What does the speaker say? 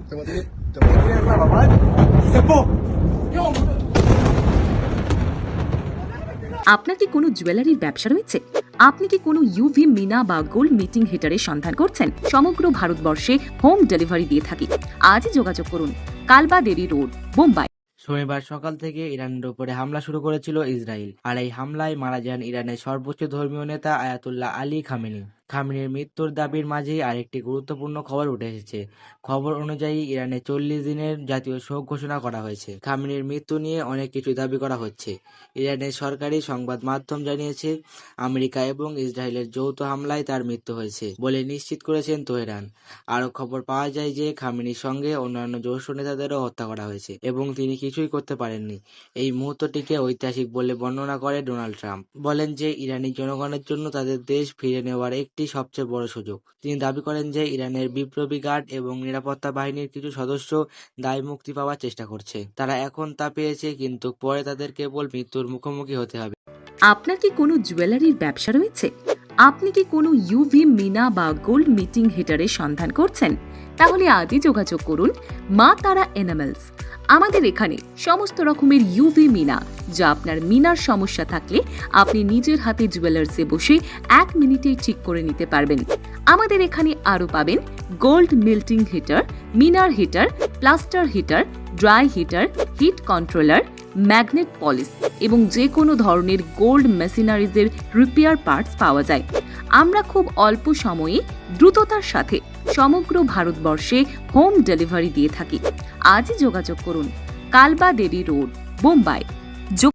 怎么这样，老板？什么？ আপনার কি কোনো জুয়েলারির ব্যবসা রয়েছে? আপনি কি কোনো ইউভি মিনা বা গোল্ড মিটিং হিটারের সন্ধান করছেন? সমগ্র ভারতবর্ষে হোম ডেলিভারি দিয়ে থাকি। আজই যোগাযোগ করুন, কালবা দেবী রোড, বোম্বাই। শনিবার সকাল থেকে ইরানের উপরে হামলা শুরু করেছিল ইসরায়েল, আর এই হামলায় মারা যান ইরানের সর্বোচ্চ ধর্মীয় নেতা আয়াতুল্লাহ আলী খামেনি। খামেনির মৃত্যুর দাবির মাঝেই আরেকটি গুরুত্বপূর্ণ খবর উঠে এসেছে। খবর অনুযায়ী ইরানে 40 দিনের জাতীয় শোক ঘোষণা করা হয়েছে। খামেনির মৃত্যু নিয়ে অনেক কিছু দাবি করা হচ্ছে। ইরানের সরকারি সংবাদ মাধ্যম জানিয়েছে, আমেরিকা এবং ইসরায়েলের যৌথ হামলায় তার মৃত্যু হয়েছে বলে নিশ্চিত করেছেন তেহরান। আরও খবর পাওয়া যায় যে খামেনির সঙ্গে অন্যান্য জ্যেষ্ঠ নেতাদেরও হত্যা করা হয়েছে এবং তিনি কিছুই করতে পারেননি। এই মুহূর্তটিকে ঐতিহাসিক বলে বর্ণনা করে ডোনাল্ড ট্রাম্প। বলেন যে ইরানি জনগণের জন্য তাদের দেশ ফিরে নেওয়ার একটি সবচেয়ে বড় সুযোগ। তিনি দাবি করেন যে ইরানের বিপ্লবী গার্ড এবং নিরাপত্তা বাহিনীর কিছু সদস্য দায় মুক্তি পাওয়ার চেষ্টা করছে। তারা এখন তা পেয়েছে, কিন্তু পরে তাদের কেবল মৃত্যুর মুখোমুখি হতে হবে। আপনার কি কোনো জুয়েলারির ব্যবসা রয়েছে? আপনি কি কোনো ইউভি মিনা বা গোল্ড মিটিং হিটারের সন্ধান করছেন? তাহলে আজই যোগাযোগ করুন মা তারা এনামেলস। আমাদের এখানে সমস্ত রকমের ইউভি মিনা, যা আপনার মিনার সমস্যা থাকলে আপনি নিজের হাতে জুয়েলার্সে বসে 1 মিনিটেই ঠিক করে নিতে পারবেন। আমাদের এখানে আরও পাবেন গোল্ড মিল্টিং হিটার, মিনার heater, plaster heater, dry heater, heat controller, magnet polish এবং যে কোনো ধরনের গোল্ড মেশিনারিজের রিপেয়ার পার্টস পাওয়া যায়। আমরা খুব অল্প সময়ে দ্রুততার সাথে সমগ্র ভারতবর্ষে হোম ডেলিভারি দিয়ে থাকি। আজই যোগাযোগ করুন, কালবা দেবী রোড, বোম্বাই।